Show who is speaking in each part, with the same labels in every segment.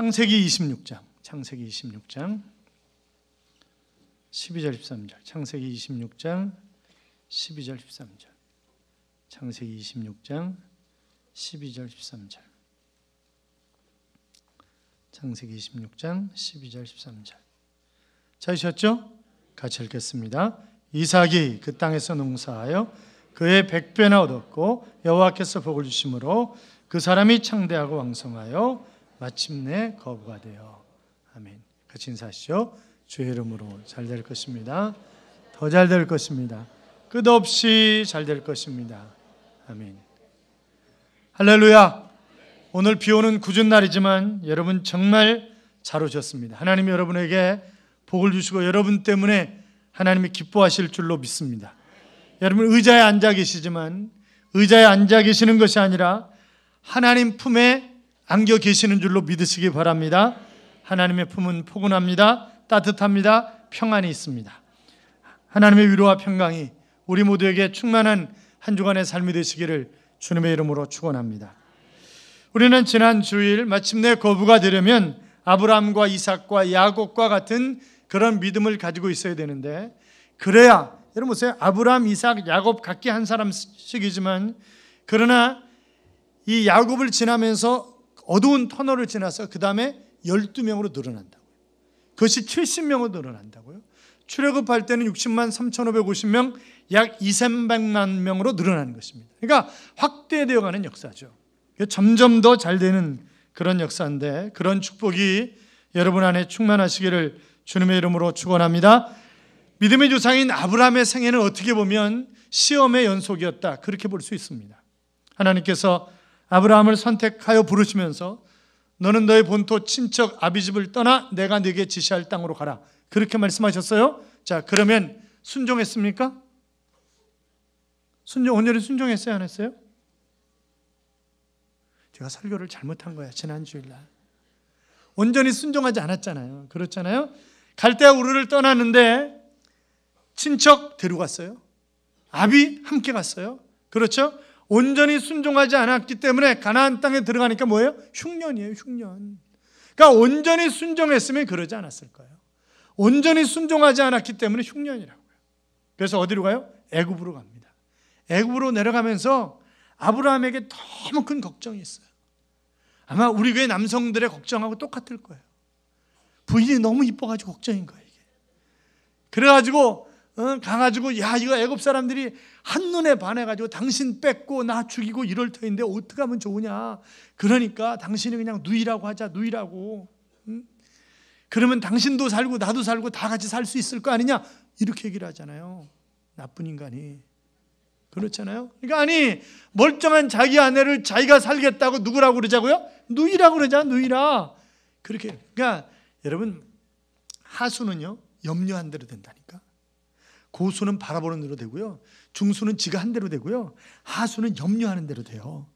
Speaker 1: 창세기 26장 12절 13절. 창세기 26장 12절 13절. 창세기 26장 12절 13절. 창세기 26장 12절 13절. 찾으셨죠? 같이 읽겠습니다. 이삭이 그 땅에서 농사하여 그의 100배나 얻었고 여호와께서 복을 주심으로 그 사람이 창대하고 왕성하여 마침내 거부가 되어. 아멘. 같이 인사하시죠. 주의 이름으로 잘 될 것입니다. 더 잘 될 것입니다. 끝없이 잘 될 것입니다. 아멘. 할렐루야. 오늘 비 오는 궂은 날이지만 여러분 정말 잘 오셨습니다. 하나님이 여러분에게 복을 주시고 여러분 때문에 하나님이 기뻐하실 줄로 믿습니다. 여러분 의자에 앉아 계시지만 의자에 앉아 계시는 것이 아니라 하나님 품에 안겨 계시는 줄로 믿으시기 바랍니다. 하나님의 품은 포근합니다. 따뜻합니다. 평안이 있습니다. 하나님의 위로와 평강이 우리 모두에게 충만한 한 주간의 삶이 되시기를 주님의 이름으로 축원합니다. 우리는 지난 주일 마침내 거부가 되려면 아브라함과 이삭과 야곱과 같은 그런 믿음을 가지고 있어야 되는데, 그래야 여러분 보세요. 아브라함, 이삭, 야곱 각기 한 사람씩이지만 그러나 이 야곱을 지나면서 어두운 터널을 지나서 그 다음에 12명으로 늘어난다고요. 그것이 70명으로 늘어난다고요. 출애굽할 때는 60만 3,550명, 약 2,300만 명으로 늘어나는 것입니다. 그러니까 확대되어 가는 역사죠. 점점 더 잘 되는 그런 역사인데, 그런 축복이 여러분 안에 충만하시기를 주님의 이름으로 축원합니다. 믿음의 조상인 아브라함의 생애는 어떻게 보면 시험의 연속이었다, 그렇게 볼 수 있습니다. 하나님께서 아브라함을 선택하여 부르시면서 너는 너의 본토 친척 아비집을 떠나 내가 네게 지시할 땅으로 가라, 그렇게 말씀하셨어요. 자, 그러면 순종했습니까? 온전히 순종했어요, 안 했어요? 제가 설교를 잘못한 거야, 지난 주일날. 온전히 순종하지 않았잖아요. 그렇잖아요. 갈대아 우르를 떠났는데 친척 데려갔어요. 아비 함께 갔어요. 그렇죠? 온전히 순종하지 않았기 때문에 가나안 땅에 들어가니까 뭐예요? 흉년이에요, 흉년. 그러니까 온전히 순종했으면 그러지 않았을 거예요. 온전히 순종하지 않았기 때문에 흉년이라고요. 그래서 어디로 가요? 애굽으로 갑니다. 애굽으로 내려가면서 아브라함에게 너무 큰 걱정이 있어요. 아마 우리 교회 남성들의 걱정하고 똑같을 거예요. 부인이 너무 이뻐가지고 걱정인 거예요, 이게. 그래가지고 가가지고 야, 이거 애굽 사람들이 한눈에 반해가지고 당신 뺏고 나 죽이고 이럴 터인데 어떻게 하면 좋으냐. 그러니까 당신이 그냥 누이라고 하자, 누이라고. 그러면 당신도 살고 나도 살고 다 같이 살 수 있을 거 아니냐, 이렇게 얘기를 하잖아요. 나쁜 인간이. 그렇잖아요. 그러니까 아니, 멀쩡한 자기 아내를 자기가 살겠다고 누구라고 그러자고요? 누이라고 그러자, 누이라. 그렇게. 그러니까 여러분, 하수는요 염려한 대로 된다니까. 고수는 바라보는 대로 되고요, 중수는 지가 한 대로 되고요, 하수는 염려하는 대로 돼요.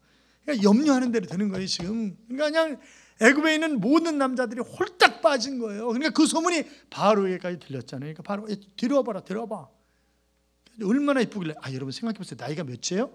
Speaker 1: 그러니까 염려하는 대로 되는 거예요 지금. 그러니까 그냥 애굽에 있는 모든 남자들이 홀딱 빠진 거예요. 그러니까 그 소문이 바로에게까지 들렸잖아요. 그러니까 바로 데려와봐라, 데려와봐. 얼마나 이쁘길래. 여러분 생각해보세요. 나이가 몇이에요?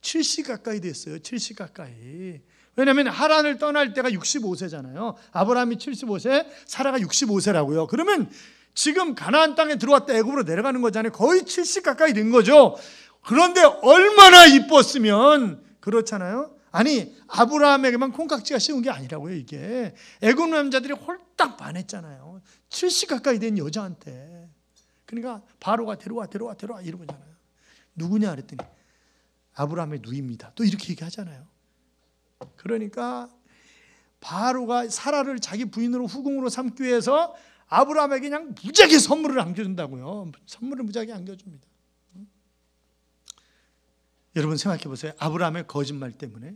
Speaker 1: 70 가까이 됐어요. 70 가까이. 왜냐하면 하란을 떠날 때가 65세잖아요. 아브라함이 75세, 사라가 65세라고요. 그러면 지금 가나안 땅에 들어왔다 애굽으로 내려가는 거잖아요. 거의 70 가까이 된 거죠. 그런데 얼마나 이뻤으면. 그렇잖아요. 아니, 아브라함에게만 콩깍지가 씌운 게 아니라고요. 이게 애굽 남자들이 홀딱 반했잖아요. 70 가까이 된 여자한테. 그러니까 바로가 데려와 이러잖아요. 누구냐 그랬더니 아브라함의 누이입니다. 또 이렇게 얘기하잖아요. 그러니까 바로가 사라를 자기 부인으로 후궁으로 삼기 위해서 아브라함에게 그냥 무지하게 선물을 안겨준다고요. 선물을 무지하게 안겨줍니다. 여러분 생각해 보세요. 아브라함의 거짓말 때문에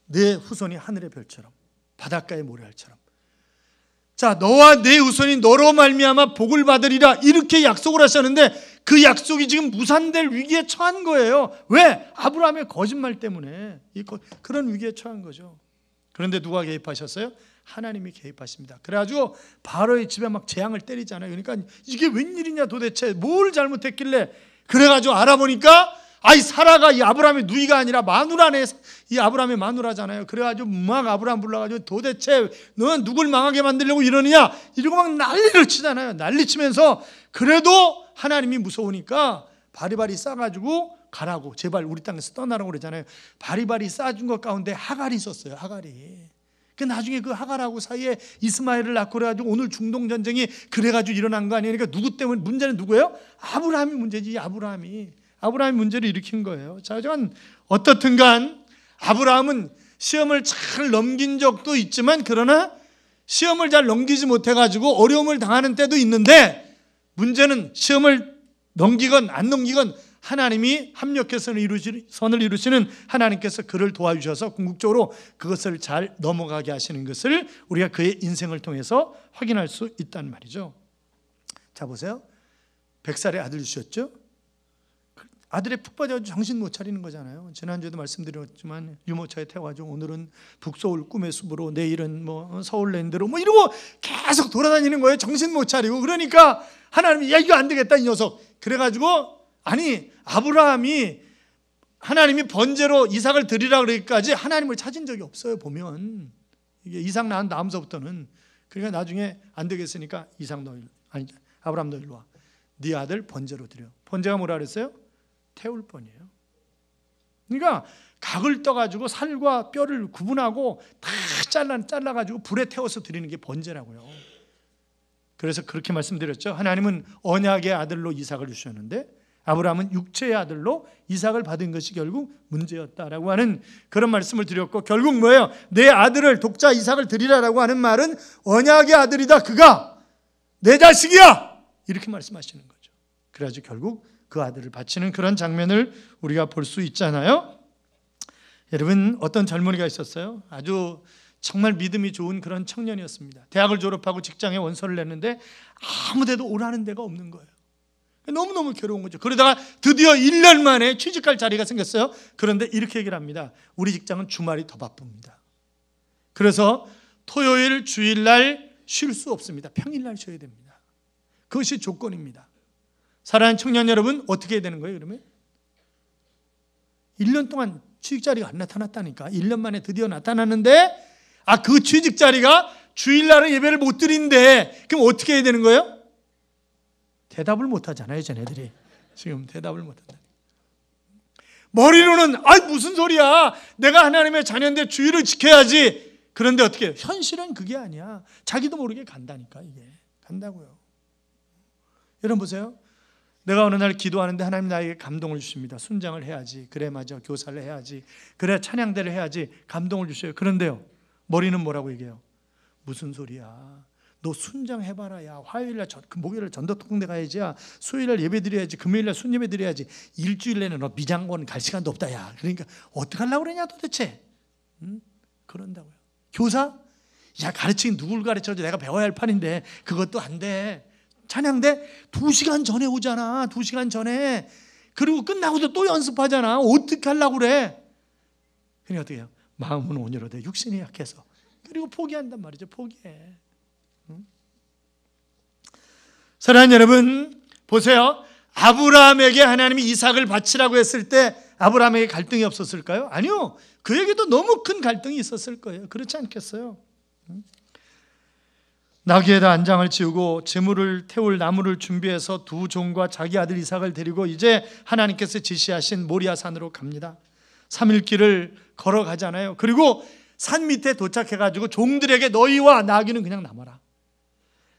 Speaker 1: 내 후손이 하늘의 별처럼 바닷가의 모래알처럼, 자, 너와 내 후손이 너로 말미암아 복을 받으리라, 이렇게 약속을 하셨는데 그 약속이 지금 무산될 위기에 처한 거예요. 왜? 아브라함의 거짓말 때문에 그런 위기에 처한 거죠. 그런데 누가 개입하셨어요? 하나님이 개입하십니다. 그래가지고 바로의 집에 막 재앙을 때리잖아요. 그러니까 이게 웬일이냐, 도대체 뭘 잘못했길래. 그래가지고 알아보니까 아이 사라가 이 아브라함의 누이가 아니라 마누라네. 이 아브라함의 마누라잖아요. 그래가지고 막 아브라함 불러가지고 도대체 너는 누굴 망하게 만들려고 이러느냐 이러고 막 난리를 치잖아요. 난리치면서 그래도 하나님이 무서우니까 바리바리 싸가지고 가라고, 제발 우리 땅에서 떠나라고 그러잖아요. 바리바리 싸준 것 가운데 하갈이 있었어요. 하갈이. 그 나중에 그 하갈하고 사이에 이스마엘을 낳고 그래가지고 오늘 중동 전쟁이 그래가지고 일어난 거 아니에요. 그러니까 누구 때문에, 문제는 누구예요? 아브라함이 문제지. 아브라함이 문제를 일으킨 거예요. 자, 하여간 어떻든 간 아브라함은 시험을 잘 넘긴 적도 있지만, 그러나 시험을 잘 넘기지 못해가지고 어려움을 당하는 때도 있는데, 문제는 시험을 넘기건 안 넘기건 하나님이 합력해서 선을 이루시는 하나님께서 그를 도와주셔서 궁극적으로 그것을 잘 넘어가게 하시는 것을 우리가 그의 인생을 통해서 확인할 수 있단 말이죠. 자, 보세요. 100살의 아들 주셨죠? 아들에 푹 빠져서 정신 못 차리는 거잖아요. 지난주에도 말씀드렸지만 유모차에 태워가지고 오늘은 북서울 꿈의 숲으로, 내일은 뭐 서울랜드로 뭐 이러고 계속 돌아다니는 거예요. 정신 못 차리고. 그러니까 하나님이 야 이거 안 되겠다 이 녀석. 그래가지고 아브라함이 하나님이 번제로 이삭을 드리라 그러기까지 하나님을 찾은 적이 없어요. 보면 이게 이삭 낳은 다음서부터는. 그러니까 나중에 안 되겠으니까 아브라함 너 일로 와. 네 아들 번제로 드려. 번제가 뭐라 그랬어요? 태울 뻔이에요. 그러니까 각을 떠가지고 살과 뼈를 구분하고 다 잘라가지고 불에 태워서 드리는 게 번제라고요. 그래서 그렇게 말씀드렸죠. 하나님은 언약의 아들로 이삭을 주셨는데 아브라함은 육체의 아들로 이삭을 받은 것이 결국 문제였다라고 하는 그런 말씀을 드렸고, 결국 뭐예요? 내 아들을, 독자 이삭을 드리라라고 하는 말은 언약의 아들이다. 그가 내 자식이야. 이렇게 말씀하시는 거죠. 그래가지고 결국 그 아들을 바치는 그런 장면을 우리가 볼 수 있잖아요. 여러분, 어떤 젊은이가 있었어요. 아주 정말 믿음이 좋은 그런 청년이었습니다. 대학을 졸업하고 직장에 원서를 냈는데 아무 데도 오라는 데가 없는 거예요. 너무너무 괴로운 거죠. 그러다가 드디어 1년 만에 취직할 자리가 생겼어요. 그런데 이렇게 얘기를 합니다. 우리 직장은 주말이 더 바쁩니다. 그래서 토요일, 주일날 쉴 수 없습니다. 평일날 쉬어야 됩니다. 그것이 조건입니다. 사랑하는 청년 여러분, 어떻게 해야 되는 거예요? 그러면 1년 동안 취직 자리가 안 나타났다니까. 1년 만에 드디어 나타났는데 그 취직 자리가 주일날은 예배를 못 드린대. 그럼 어떻게 해야 되는 거예요? 대답을 못 하잖아요, 쟤네들이. 지금 대답을 못 한다. 머리로는 무슨 소리야. 내가 하나님의 자녀인데 주일을 지켜야지. 그런데 어떻게 해요? 현실은 그게 아니야. 자기도 모르게 간다니까. 이게 간다고요. 여러분 보세요. 내가 어느 날 기도하는데 하나님 나에게 감동을 주십니다. 순장을 해야지. 그래 맞아. 교사를 해야지. 그래 찬양대를 해야지. 감동을 주셔요. 그런데요, 머리는 뭐라고 얘기해요? 무슨 소리야. 너 순장해봐라. 야, 화요일날 목요일날 전도특공대 가야지. 야, 수요일날 예배 드려야지. 금요일날 순예배 드려야지. 일주일 내내 너 미장원 갈 시간도 없다. 야, 그러니까 어떡하려고 그러냐 도대체. 그런다고요. 교사? 야, 가르치긴 누굴 가르쳐줘. 내가 배워야 할 판인데 그것도 안 돼. 찬양대 2시간 전에 오잖아. 2시간 전에. 그리고 끝나고도 또 연습하잖아. 어떻게 하려고 그래. 그러니까 어떻게 해요? 마음은 온유로되 육신이 약해서. 그리고 포기한단 말이죠. 포기해. 사랑하는 여러분, 보세요. 아브라함에게 하나님이 이삭을 바치라고 했을 때 아브라함에게 갈등이 없었을까요? 아니요. 그에게도 너무 큰 갈등이 있었을 거예요. 그렇지 않겠어요? 나귀에다 안장을 지우고 제물을 태울 나무를 준비해서 두 종과 자기 아들 이삭을 데리고 이제 하나님께서 지시하신 모리아 산으로 갑니다. 3일 길을 걸어가잖아요. 그리고 산 밑에 도착해가지고 종들에게 너희와 나귀는 그냥 남아라.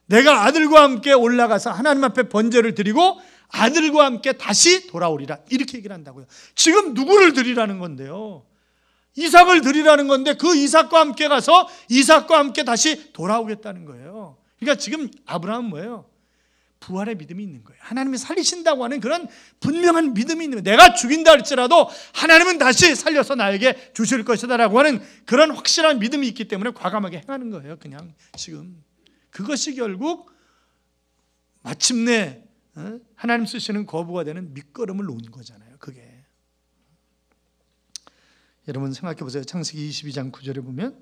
Speaker 1: 내가 아들과 함께 올라가서 하나님 앞에 번제를 드리고 아들과 함께 다시 돌아오리라. 이렇게 얘기를 한다고요. 지금 누구를 드리라는 건데요? 이삭을 드리라는 건데 그 이삭과 함께 가서 이삭과 함께 다시 돌아오겠다는 거예요. 그러니까 지금 아브라함은 뭐예요? 부활의 믿음이 있는 거예요. 하나님이 살리신다고 하는 그런 분명한 믿음이 있는 거예요. 내가 죽인다 할지라도 하나님은 다시 살려서 나에게 주실 것이다 라고 하는 그런 확실한 믿음이 있기 때문에 과감하게 행하는 거예요. 그냥 지금 그것이 결국 마침내 하나님 쓰시는 거부가 되는 밑거름을 놓은 거잖아요. 그게. 여러분 생각해 보세요. 창세기 22장 9절에 보면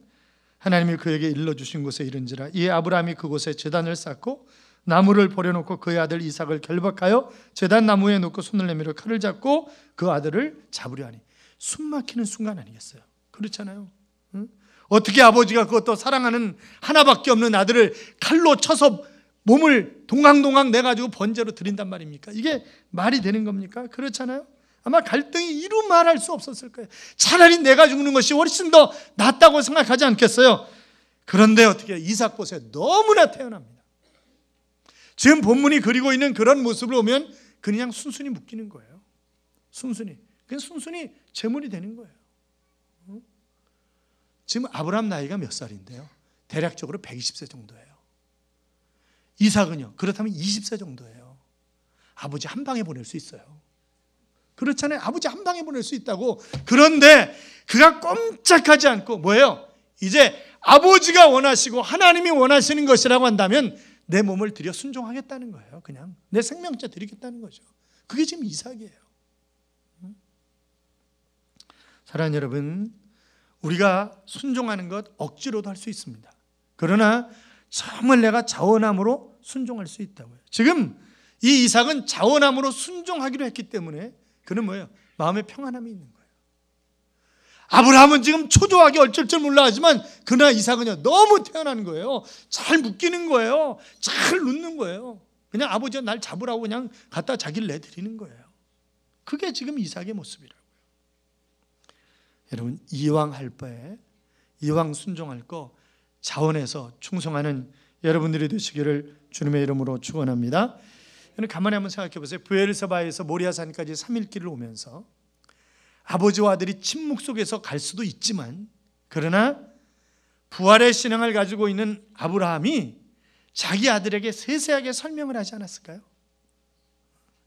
Speaker 1: 하나님이 그에게 일러주신 곳에 이른지라 이에 아브라함이 그곳에 제단을 쌓고 나무를 버려놓고 그의 아들 이삭을 결박하여 제단 나무에 놓고 손을 내밀어 칼을 잡고 그 아들을 잡으려 하니. 숨 막히는 순간 아니겠어요? 그렇잖아요. 응? 어떻게 아버지가 그것도 사랑하는 하나밖에 없는 아들을 칼로 쳐서 몸을 동강동강 내가지고 번제로 드린단 말입니까? 이게 말이 되는 겁니까? 그렇잖아요. 아마 갈등이 이루 말할 수 없었을 거예요. 차라리 내가 죽는 것이 훨씬 더 낫다고 생각하지 않겠어요? 그런데 어떻게 이삭 보세요. 너무나 태연합니다. 지금 본문이 그리고 있는 그런 모습을 보면 그냥 순순히 묶이는 거예요. 순순히. 그냥 순순히 제물이 되는 거예요. 지금 아브라함 나이가 몇 살인데요? 대략적으로 120세 정도예요. 이삭은요? 그렇다면 20세 정도예요. 아버지 한 방에 보낼 수 있어요. 그렇잖아요. 아버지 한 방에 보낼 수 있다고. 그런데 그가 꼼짝하지 않고 뭐예요? 이제 아버지가 원하시고 하나님이 원하시는 것이라고 한다면 내 몸을 드려 순종하겠다는 거예요. 그냥 내 생명자 드리겠다는 거죠. 그게 지금 이삭이에요. 사랑하는 여러분, 우리가 순종하는 것 억지로도 할 수 있습니다. 그러나 정말 내가 자원함으로 순종할 수 있다고요. 지금 이 이삭은 자원함으로 순종하기로 했기 때문에 그는 뭐예요? 마음에 평안함이 있는 거예요. 아브라함은 지금 초조하게 어쩔 줄 몰라 하지만 그러나 이삭은요 너무 태어나는 거예요. 잘 묶이는 거예요. 잘 놓는 거예요. 그냥 아버지가 날 잡으라고 그냥 갖다 자기를 내드리는 거예요. 그게 지금 이삭의 모습이라고요. 여러분, 이왕 할 바에 이왕 순종할 거 자원해서 충성하는 여러분들이 되시기를 주님의 이름으로 축원합니다. 여러분, 가만히 한번 생각해 보세요. 브엘세바에서 모리아산까지 3일 길을 오면서 아버지와 아들이 침묵 속에서 갈 수도 있지만, 그러나 부활의 신앙을 가지고 있는 아브라함이 자기 아들에게 세세하게 설명을 하지 않았을까요?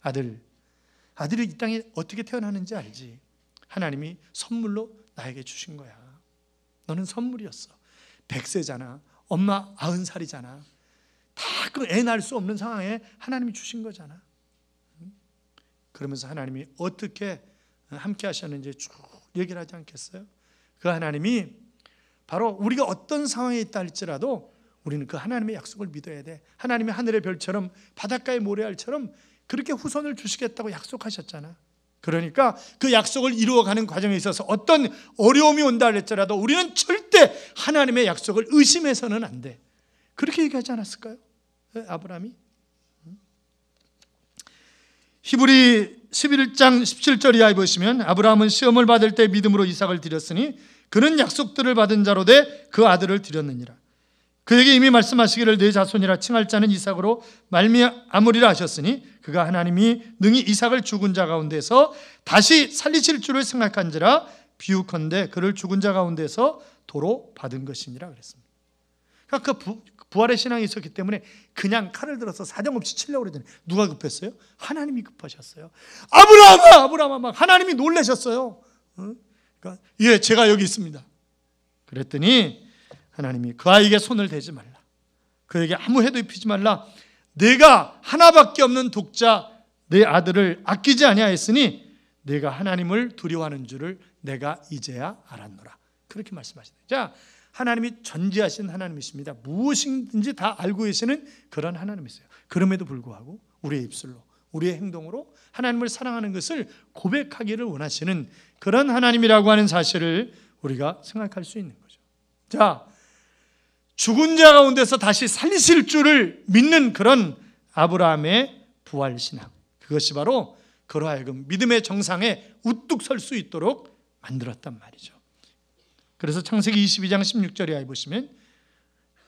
Speaker 1: 아들이 이 땅에 어떻게 태어나는지 알지? 하나님이 선물로 나에게 주신 거야. 너는 선물이었어. 100세잖아. 엄마 90살이잖아. 다 그 애 낳을 수 없는 상황에 하나님이 주신 거잖아. 그러면서 하나님이 어떻게 함께 하셨는지 쭉 얘기를 하지 않겠어요? 그 하나님이 바로 우리가 어떤 상황에 있다 할지라도 우리는 그 하나님의 약속을 믿어야 돼. 하나님이 하늘의 별처럼 바닷가의 모래알처럼 그렇게 후손을 주시겠다고 약속하셨잖아. 그러니까 그 약속을 이루어가는 과정에 있어서 어떤 어려움이 온다 할지라도 우리는 절대 하나님의 약속을 의심해서는 안 돼. 그렇게 얘기하지 않았을까요? 아브라함이? 히브리 11장 17절 이하에 보시면 아브라함은 시험을 받을 때 믿음으로 이삭을 드렸으니 그는 약속들을 받은 자로 돼 그 아들을 드렸느니라. 그에게 이미 말씀하시기를 내 자손이라 칭할 자는 이삭으로 말미암으리라 하셨으니 그가 하나님이 능히 이삭을 죽은 자 가운데서 다시 살리실 줄을 생각한지라 비유컨대 그를 죽은 자 가운데서 도로 받은 것이니라 그랬습니다. 그러니까 그 부활의 신앙이 있었기 때문에 그냥 칼을 들어서 사정없이 치려고 그러더니 누가 급했어요? 하나님이 급하셨어요. 아브라함아 막 하나님이 놀라셨어요. 그러니까 예, 제가 여기 있습니다. 그랬더니 하나님이 그 아이에게 손을 대지 말라. 그에게 아무 해도 입히지 말라. 내가 하나밖에 없는 독자 내 아들을 아끼지 아니하였으니 내가 하나님을 두려워하는 줄을 내가 이제야 알았노라. 그렇게 말씀하시다. 자, 하나님이 전지하신 하나님이십니다. 무엇인지 다 알고 계시는 그런 하나님이세요. 그럼에도 불구하고 우리의 입술로 우리의 행동으로 하나님을 사랑하는 것을 고백하기를 원하시는 그런 하나님이라고 하는 사실을 우리가 생각할 수 있는 거죠. 자, 죽은 자 가운데서 다시 살리실 줄을 믿는 그런 아브라함의 부활신앙, 그것이 바로 그로 하여금 믿음의 정상에 우뚝 설 수 있도록 만들었단 말이죠. 그래서 창세기 22장 16절에 보시면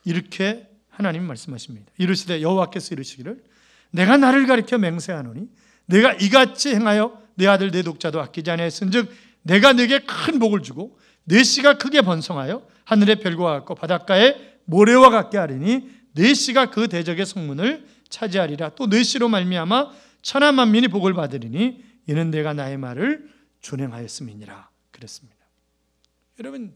Speaker 1: 이렇게 하나님 말씀하십니다. 이르시되 여호와께서 이르시기를 내가 나를 가리켜 맹세하노니 내가 이같이 행하여 내 아들 내 독자도 아끼지 아니하였은즉 내가 네게 큰 복을 주고 네 씨가 크게 번성하여 하늘의 별과 같고 바닷가의 모래와 같게 하리니 네 씨가 그 대적의 성문을 차지하리라. 또 네 씨로 말미암아 천하 만민이 복을 받으리니 이는 내가 나의 말을 준행하였음이니라 그랬습니다. 여러분,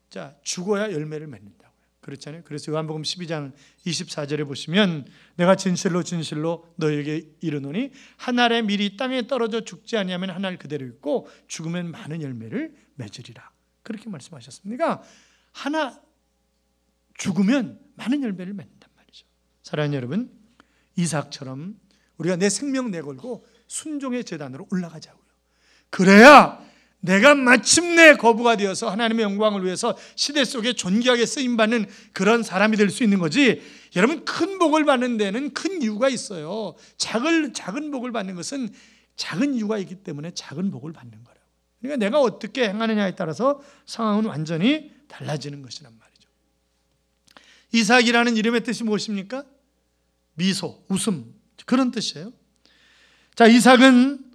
Speaker 1: 자, 죽어야 열매를 맺는다고요. 그렇잖아요. 그래서 요한복음 12장 24절에 보시면 내가 진실로 진실로 너에게 이르노니 한 알의 밀이 땅에 떨어져 죽지 아니하면 한 알 그대로 있고 죽으면 많은 열매를 맺으리라. 그렇게 말씀하셨습니다. 그러니까 하나 죽으면 많은 열매를 맺는단 말이죠. 사랑하는 여러분, 이삭처럼 우리가 내 생명 내걸고 순종의 제단으로 올라가자고요. 그래야 내가 마침내 거부가 되어서 하나님의 영광을 위해서 시대 속에 존귀하게 쓰임받는 그런 사람이 될 수 있는 거지. 여러분, 큰 복을 받는 데는 큰 이유가 있어요. 작은 복을 받는 것은 작은 이유가 있기 때문에 작은 복을 받는 거라고. 그러니까 내가 어떻게 행하느냐에 따라서 상황은 완전히 달라지는 것이란 말이죠. 이삭이라는 이름의 뜻이 무엇입니까? 미소, 웃음, 그런 뜻이에요. 자, 이삭은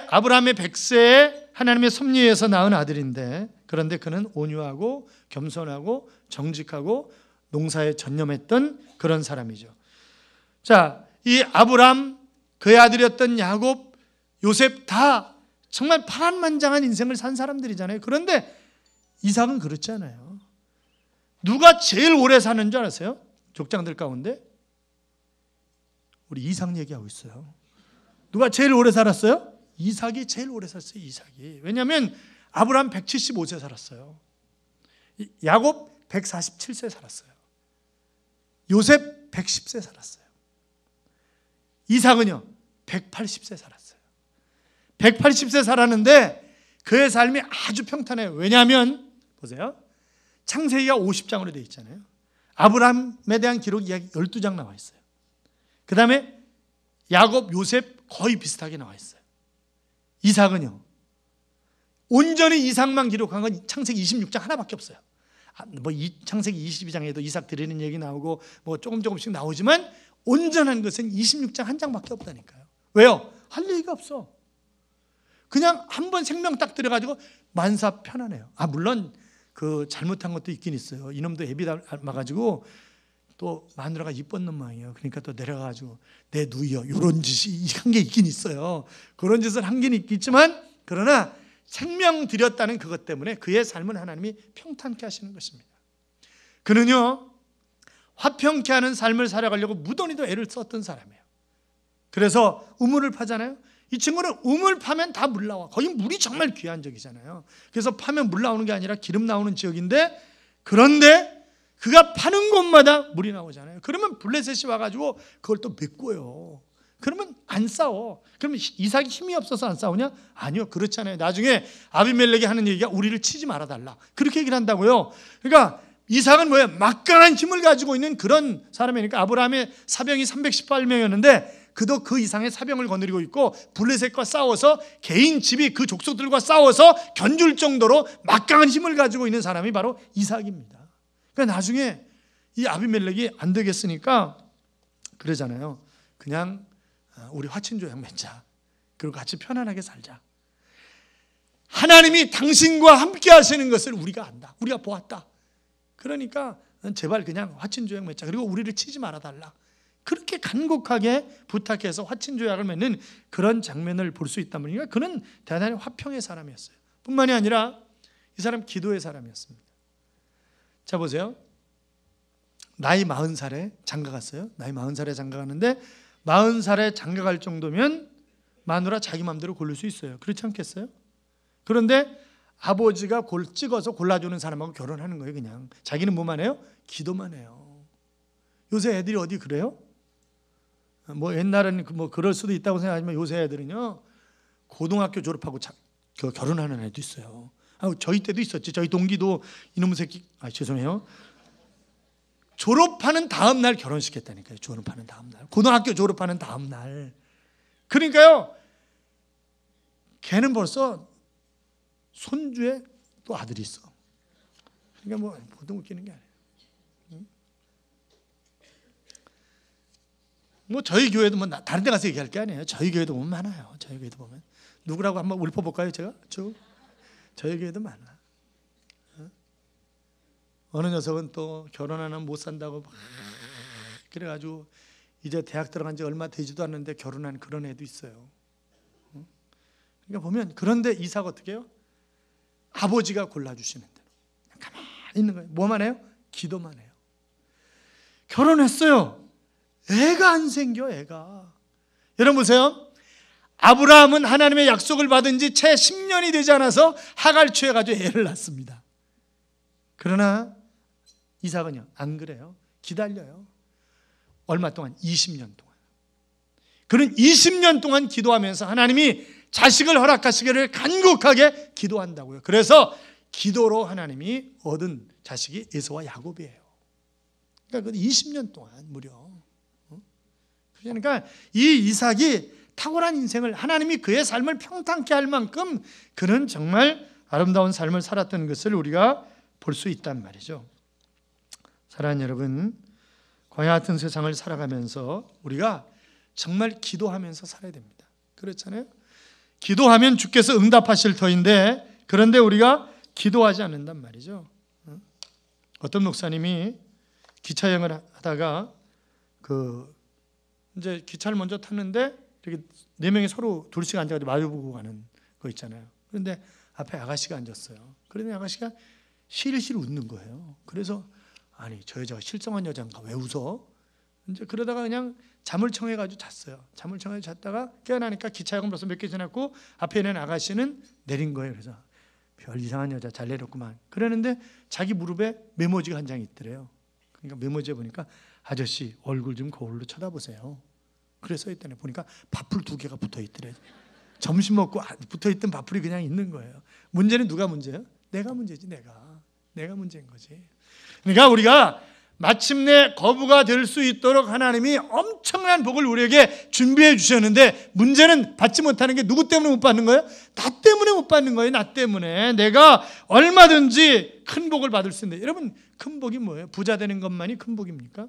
Speaker 1: 아브라함의 100세에 하나님의 섭리에서 낳은 아들인데, 그런데 그는 온유하고 겸손하고 정직하고 농사에 전념했던 그런 사람이죠. 자, 이 아브라함, 그의 아들이었던 야곱, 요셉 다 정말 파란만장한 인생을 산 사람들이잖아요. 그런데 이삭은 그렇지 않아요. 누가 제일 오래 사는 줄 아세요? 족장들 가운데 우리 이삭 얘기하고 있어요. 누가 제일 오래 살았어요? 이삭이 제일 오래 살았어요. 이삭이. 왜냐하면 아브라함 175세 살았어요. 야곱 147세 살았어요. 요셉 110세 살았어요. 이삭은요 180세 살았어요. 180세 살았는데 그의 삶이 아주 평탄해요. 왜냐하면 보세요, 창세기가 50장으로 되어 있잖아요. 아브라함에 대한 기록이 약 12장 나와 있어요. 그 다음에 야곱, 요셉 거의 비슷하게 나와 있어요. 이삭은요, 온전히 이삭만 기록한 건 창세기 26장 하나밖에 없어요. 창세기 22장에도 이삭 드리는 얘기 나오고 조금씩 나오지만 온전한 것은 26장 한 장밖에 없다니까요. 왜요? 할 얘기가 없어. 그냥 한번 생명 딱 들여가지고 만사 편안해요. 물론 그 잘못한 것도 있긴 있어요. 이놈도 애비 닮아가지고 또 마누라가 이뻤는 모양이에요. 그러니까 또 내려가가지고 내 누이여 이런 짓이 한 게 있긴 있어요. 그런 짓을 한 게 있겠지만, 그러나 생명 드렸다는 그것 때문에 그의 삶은 하나님이 평탄케 하시는 것입니다. 그는요 화평케 하는 삶을 살아가려고 무던히도 애를 썼던 사람이에요. 그래서 우물을 파잖아요. 이 친구는 우물 파면 다 물 나와. 거기 물이 정말 귀한 적이잖아요. 그래서 파면 물 나오는 게 아니라 기름 나오는 지역인데, 그런데 그가 파는 곳마다 물이 나오잖아요. 그러면 블레셋이 와가지고 그걸 또 메꿔요. 그러면 안 싸워. 그러면 이삭이 힘이 없어서 안 싸우냐? 아니요, 그렇잖아요. 나중에 아비멜렉이 하는 얘기가 우리를 치지 말아달라, 그렇게 얘기를 한다고요. 그러니까 이삭은 뭐예요? 막강한 힘을 가지고 있는 그런 사람이니까. 아브라함의 사병이 318명이었는데 그도 그 이상의 사병을 거느리고 있고 블레셋과 싸워서 개인 집이 그 족속들과 싸워서 견줄 정도로 막강한 힘을 가지고 있는 사람이 바로 이삭입니다. 그러니까 나중에 이 아비멜렉이 안 되겠으니까 그러잖아요. 그냥 우리 화친조약 맺자. 그리고 같이 편안하게 살자. 하나님이 당신과 함께 하시는 것을 우리가 안다. 우리가 보았다. 그러니까 제발 그냥 화친조약 맺자. 그리고 우리를 치지 말아달라. 그렇게 간곡하게 부탁해서 화친조약을 맺는 그런 장면을 볼 수 있단 말이니까 그는 대단히 화평의 사람이었어요. 뿐만이 아니라 이 사람 기도의 사람이었습니다. 자, 보세요. 나이 40살에 장가 갔어요. 나이 40살에 장가 가는데 40살에 장가 갈 정도면 마누라 자기 마음대로 고를 수 있어요. 그렇지 않겠어요? 그런데 아버지가 찍어서 골라주는 사람하고 결혼하는 거예요. 그냥 자기는 뭐만 해요? 기도만 해요. 요새 애들이 어디 그래요? 옛날에는 그럴 수도 있다고 생각하지만 요새 애들은요 고등학교 졸업하고 결혼하는 애도 있어요. 저희 때도 있었지. 저희 동기도 이놈의 새끼, 죄송해요, 졸업하는 다음 날 결혼시켰다니까요. 졸업하는 다음 날, 고등학교 졸업하는 다음 날. 그러니까요 걔는 벌써 손주에 또 아들이 있어. 그러니까 보통 웃기는 게 아니에요. 저희 교회도 다른 데 가서 얘기할 게 아니에요. 저희 교회도 보면 많아요. 저희 교회도 보면 누구라고 한번 읊어볼까요? 제가 저희 교회도 많아. 어느 녀석은 또 결혼 안 하면 못 산다고 막 그래가지고 이제 대학 들어간 지 얼마 되지도 않는데 결혼한 그런 애도 있어요. 그러니까 보면, 그런데 이삭 어떻게 해요? 아버지가 골라주시는 대로 가만히 있는 거예요. 뭐만 해요? 기도만 해요. 결혼했어요. 애가 안 생겨. 애가. 여러분 보세요. 아브라함은 하나님의 약속을 받은 지 채 10년이 되지 않아서 하갈 취해가지고 애를 낳습니다. 그러나 이삭은요 안 그래요. 기다려요. 얼마 동안? 20년 동안. 그런 20년 동안 기도하면서 하나님이 자식을 허락하시기를 간곡하게 기도한다고요. 그래서 기도로 하나님이 얻은 자식이 에서와 야곱이에요. 그러니까 20년 동안 무려. 그러니까 이 이삭이 탁월한 인생을, 하나님이 그의 삶을 평탄케 할 만큼 그는 정말 아름다운 삶을 살았던 것을 우리가 볼 수 있단 말이죠. 사랑하는 여러분, 광야 같은 세상을 살아가면서 우리가 정말 기도하면서 살아야 됩니다. 그렇잖아요. 기도하면 주께서 응답하실 터인데, 그런데 우리가 기도하지 않는단 말이죠. 어떤 목사님이 기차 여행을 하다가 이제 기차를 먼저 탔는데 이렇게 네 명이 서로 둘씩 앉아가지고 마주보고 가는 거 있잖아요. 그런데 앞에 아가씨가 앉았어요. 그런데 아가씨가 실실 웃는 거예요. 그래서 아니 저 여자가 실성한 여자인가 왜 웃어? 이제 그러다가 그냥 잠을 청해가지고 잤어요. 잠을 청해 잤다가 깨어나니까 기차역은 벌써 몇 개 지났고 앞에 있는 아가씨는 내린 거예요. 그래서 별 이상한 여자 잘 내렸구만. 그러는데 자기 무릎에 메모지가 한 장이 있더래요. 그러니까 메모지에 보니까 아저씨 얼굴 좀 거울로 쳐다보세요. 그래서 있더니 보니까 밥풀 2개가 붙어 있더래요. 점심 먹고 붙어 있던 밥풀이 그냥 있는 거예요. 문제는 누가 문제예요? 내가 문제지. 내가 문제인 거지. 그러니까 우리가 마침내 거부가 될 수 있도록 하나님이 엄청난 복을 우리에게 준비해 주셨는데, 문제는 받지 못하는 게 누구 때문에 못 받는 거예요? 나 때문에 못 받는 거예요. 나 때문에. 내가 얼마든지 큰 복을 받을 수 있는데, 여러분 큰 복이 뭐예요? 부자 되는 것만이 큰 복입니까?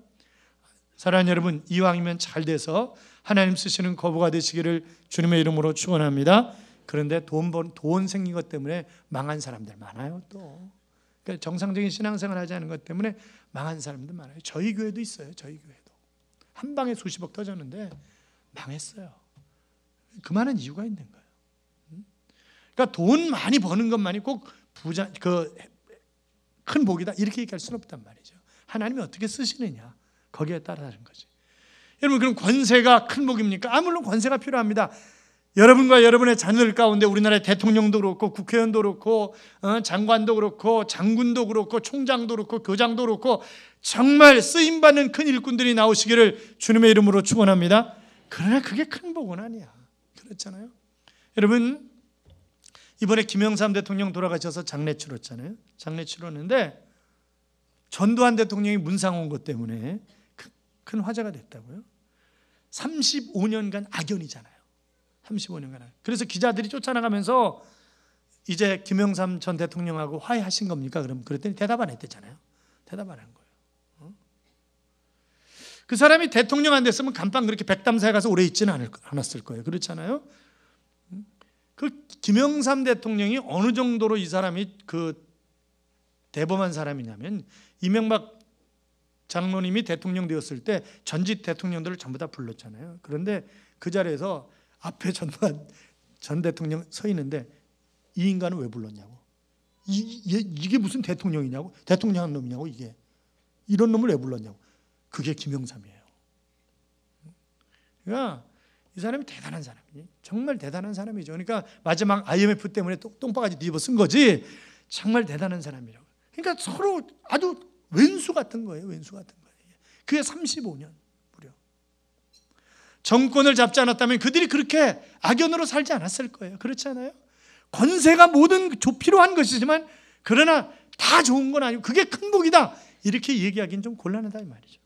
Speaker 1: 사랑하는 여러분, 이왕이면 잘 돼서 하나님 쓰시는 거부가 되시기를 주님의 이름으로 축원합니다. 그런데 돈 생긴 것 때문에 망한 사람들 많아요. 또 그러니까 정상적인 신앙생활 하지 않은 것 때문에 망한 사람들 많아요. 저희 교회도 있어요. 저희 교회도 한 방에 수십억 터졌는데 망했어요. 그 많은 이유가 있는 거예요. 그러니까 돈 많이 버는 것만이 꼭 부자 큰 복이다 이렇게 얘기할 수는 없단 말이죠. 하나님이 어떻게 쓰시느냐 거기에 따라 다른 거지. 여러분, 그럼 권세가 큰 복입니까? 물론 권세가 필요합니다. 여러분과 여러분의 자녀들 가운데 우리나라의 대통령도 그렇고 국회의원도 그렇고 장관도 그렇고 장군도 그렇고 총장도 그렇고 교장도 그렇고 정말 쓰임받는 큰 일꾼들이 나오시기를 주님의 이름으로 축원합니다. 그러나 그게 큰 복은 아니야. 그렇잖아요. 여러분, 이번에 김영삼 대통령 돌아가셔서 장례 치렀잖아요. 장례 치렀는데 전두환 대통령이 문상 온 것 때문에 큰 화제가 됐다고요. 35년간 악연이잖아요. 35년간. 그래서 기자들이 쫓아나가면서 이제 김영삼 전 대통령하고 화해하신 겁니까? 그랬더니 대답 안 했대잖아요. 대답 안 한 거예요. 그 사람이 대통령 안 됐으면 간판 그렇게 백담사에 가서 오래 있지는 않았을 거예요. 그렇잖아요. 그 김영삼 대통령이 어느 정도로 이 사람이 대범한 사람이냐면, 이명박 장로님이 대통령 되었을 때 전직 대통령들을 전부 다 불렀잖아요. 그런데 그 자리에서 앞에 전두환 전 대통령 서 있는데 이 인간은 왜 불렀냐고. 이게 무슨 대통령이냐고. 대통령한 놈이냐고. 이게 이런 놈을 왜 불렀냐고. 그게 김영삼이에요. 그러니까 이 사람이 대단한 사람이지. 정말 대단한 사람이죠. 그러니까 마지막 IMF 때문에 똥바가지 뒤집어 쓴 거지. 정말 대단한 사람이라고. 그러니까 서로 아주 왼수 같은 거예요. 왼수 같은 거예요. 그게 35년 무려. 정권을 잡지 않았다면 그들이 그렇게 악연으로 살지 않았을 거예요. 그렇지 않아요? 권세가 모든 필요한 것이지만 그러나 다 좋은 건 아니고 그게 큰 복이다 이렇게 얘기하기는 좀 곤란하다 이 말이죠.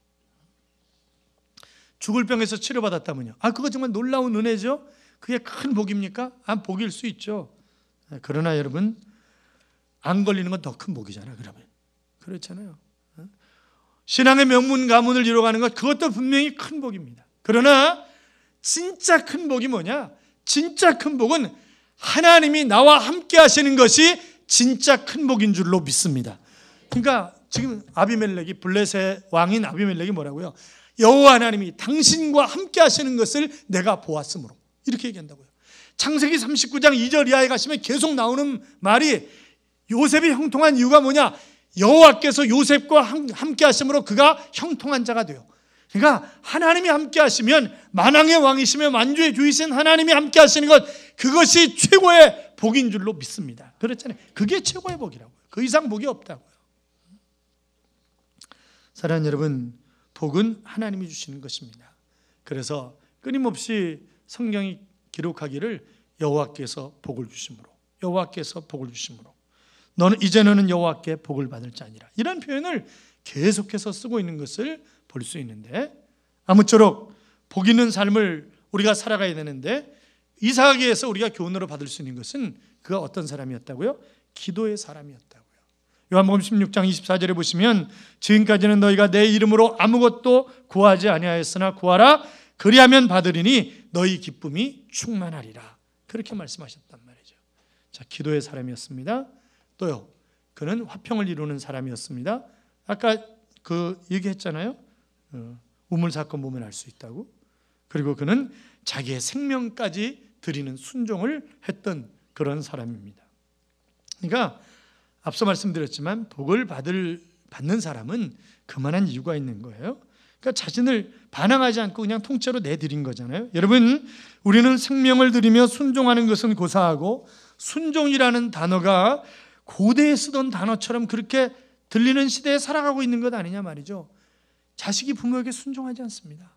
Speaker 1: 죽을 병에서 치료받았다면요. 그거 정말 놀라운 은혜죠. 그게 큰 복입니까? 복일 수 있죠. 그러나 여러분, 안 걸리는 건 더 큰 복이잖아요. 그러면 그렇잖아요. 신앙의 명문 가문을 이뤄가는 것, 그것도 분명히 큰 복입니다. 그러나 진짜 큰 복이 뭐냐? 진짜 큰 복은 하나님이 나와 함께 하시는 것이 진짜 큰 복인 줄로 믿습니다. 그러니까 지금 아비멜렉이, 블레셋 왕인 아비멜렉이 뭐라고요? 여호와 하나님이 당신과 함께 하시는 것을 내가 보았으므로 이렇게 얘기한다고요. 창세기 39장 2절 이하에 가시면 계속 나오는 말이, 요셉이 형통한 이유가 뭐냐? 여호와께서 요셉과 함께 하심으로 그가 형통한 자가 돼요. 그러니까 하나님이 함께 하시면, 만왕의 왕이시며 만주의 주이신 하나님이 함께 하시는 것, 그것이 최고의 복인 줄로 믿습니다. 그렇잖아요. 그게 최고의 복이라고요. 그 이상 복이 없다고요. 사랑하는 여러분, 복은 하나님이 주시는 것입니다. 그래서 끊임없이 성경이 기록하기를 여호와께서 복을 주심으로, 여호와께서 복을 주심으로, 이제 너는 여호와께 복을 받을 자니라, 이런 표현을 계속해서 쓰고 있는 것을 볼 수 있는데, 아무쪼록 복 있는 삶을 우리가 살아가야 되는데, 이사야에서 우리가 교훈으로 받을 수 있는 것은 그가 어떤 사람이었다고요? 기도의 사람이었다고요. 요한복음 16장 24절에 보시면 지금까지는 너희가 내 이름으로 아무것도 구하지 아니하였으나 구하라 그리하면 받으리니 너희 기쁨이 충만하리라, 그렇게 말씀하셨단 말이죠. 자, 기도의 사람이었습니다. 또요, 그는 화평을 이루는 사람이었습니다. 아까 그 얘기했잖아요. 우물 사건 보면 알 수 있다고. 그리고 그는 자기의 생명까지 드리는 순종을 했던 그런 사람입니다. 그러니까 앞서 말씀드렸지만 복을 받는 사람은 그만한 이유가 있는 거예요. 그러니까 자신을 반항하지 않고 그냥 통째로 내드린 거잖아요. 여러분, 우리는 생명을 드리며 순종하는 것은 고사하고, 순종이라는 단어가 고대에 쓰던 단어처럼 그렇게 들리는 시대에 살아가고 있는 것 아니냐 말이죠. 자식이 부모에게 순종하지 않습니다.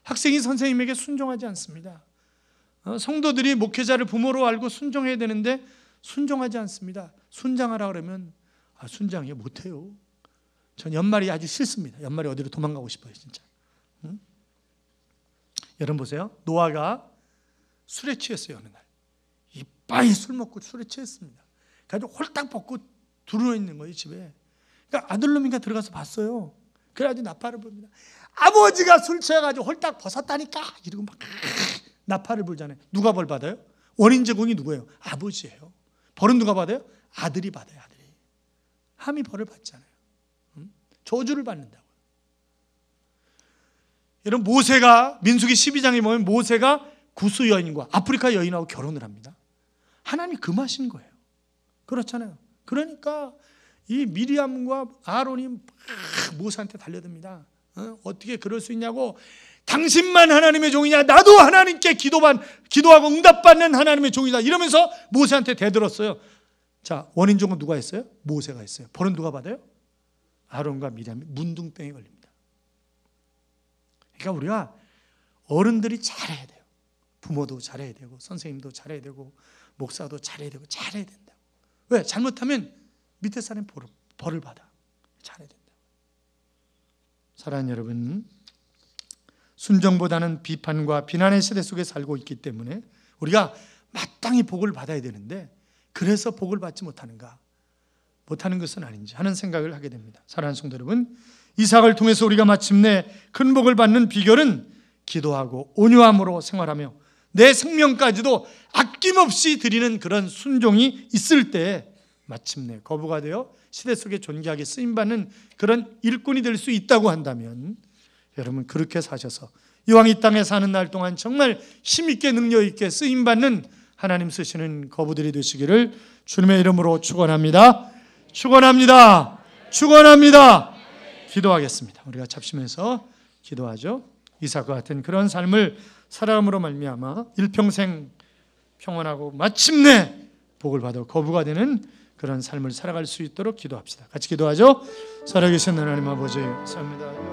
Speaker 1: 학생이 선생님에게 순종하지 않습니다. 성도들이 목회자를 부모로 알고 순종해야 되는데 순종하지 않습니다. 순장하라 그러면 순장해 못해요. 전 연말이 아주 싫습니다. 연말에 어디로 도망가고 싶어요, 진짜. 여러분 보세요. 노아가 술에 취했어요, 어느 날. 이빠이 술 먹고 술에 취했습니다. 그래서 홀딱 벗고 들어 있는 거예요, 집에. 그러니까 아들놈이가 들어가서 봤어요. 그래가지고 나팔을 붑니다. 아버지가 술 취해가지고 홀딱 벗었다니까, 이러고 막 나팔을 불잖아요. 누가 벌 받아요? 원인 제공이 누구예요? 아버지예요. 벌은 누가 받아요? 아들이 받아요, 아들이. 함이 벌을 받잖아요. 저주를 받는다고요. 여러분, 모세가 민수기 12장에 보면 모세가 구스 여인과 아프리카 여인하고 결혼을 합니다. 하나님이 금하신 거예요. 그렇잖아요. 그러니까 이 미리암과 아론이 막 모세한테 달려듭니다. 어떻게 그럴 수 있냐고. 당신만 하나님의 종이냐? 나도 하나님께 기도하고 응답받는 하나님의 종이다, 이러면서 모세한테 대들었어요. 자, 원인종은 누가 했어요? 모세가 했어요. 벌은 누가 받아요? 아론과 미리암이 문둥병에 걸립니다. 그러니까 우리가 어른들이 잘해야 돼요. 부모도 잘해야 되고, 선생님도 잘해야 되고, 목사도 잘해야 되고, 잘해야 된다고. 왜? 잘못하면 밑에 사람이 벌을 받아. 잘해야 된다고. 사랑하는 여러분, 순종보다는 비판과 비난의 시대 속에 살고 있기 때문에 우리가 마땅히 복을 받아야 되는데, 그래서 복을 받지 못하는가? 못하는 것은 아닌지 하는 생각을 하게 됩니다. 사랑하는 성도 여러분, 이삭을 통해서 우리가 마침내 큰 복을 받는 비결은 기도하고 온유함으로 생활하며 내 생명까지도 아낌없이 드리는 그런 순종이 있을 때 마침내 거부가 되어 시대 속에 존귀하게 쓰임받는 그런 일꾼이 될 수 있다고 한다면, 여러분 그렇게 사셔서 이왕 이 땅에 사는 날 동안 정말 힘있게 능력있게 쓰임받는 하나님 쓰시는 거부들이 되시기를 주님의 이름으로 축원합니다. 축원합니다. 축원합니다. 기도하겠습니다. 우리가 잡심해서 기도하죠. 이삭과 같은 그런 삶을 살아감으로 말미암아 일평생 평안하고 마침내 복을 받아 거부가 되는 그런 삶을 살아갈 수 있도록 기도합시다. 같이 기도하죠. 살아계신 하나님 아버지, 감사합니다.